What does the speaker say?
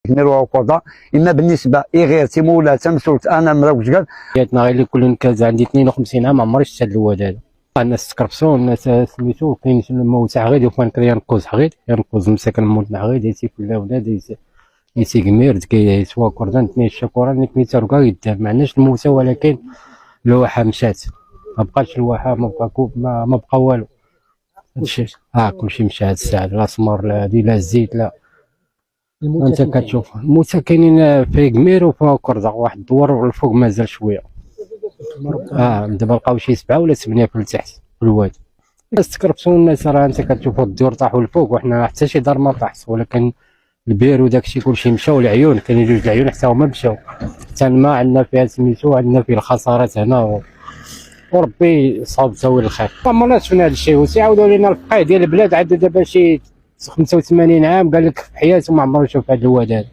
كميرو وكذا. اما بالنسبه غير تيمولا تمسولت انا مراوش قال جاتنا غير اللي كل كاز عندي 52 عام، عمري شفت هذا الواد هذا. الناس تكرفسوا، الناس سميتو كاين موسع غير وفان كان ينقز غير ينقز مساكن مولنا غير دايتي كل ولاد يسي كمير كي سوا كردان تني الشكوره نيك ميتر كاع يدار. ما عندناش الموسى، ولكن الواحه مشات، ما بقاش الواحه، ما بقى كوب، ما بقى والو. هادشي كلشي مشى هاد الساعه، لا سمر لا هادي لا الزيت لا. انت كتشوف الموتى كاينين في كمير وفي كرزه، واحد الدور الفوق مازال شويه. دابا لقاو شي 7 ولا 8 في التحت في الواد. الناس تكرفسوا، الناس راه انت كتشوفوا الديور طاحوا الفوق، وحنا حتى شي دار ما طاحش، ولكن البير وداكشي كلشي مشاو. العيون كاينين جوج العيون حتى هما مشاو. حتى الماء عندنا فيها سميتو، عندنا فيه الخسارات هنا، وربي صاب تاويل الخير. عمرنا شفنا هذا الشيء. وسيعاودوا لنا الفقيه ديال البلاد عندها دابا شي 85 عام، قال لك في حياته ما عمرو شاف هذا الواد هذا.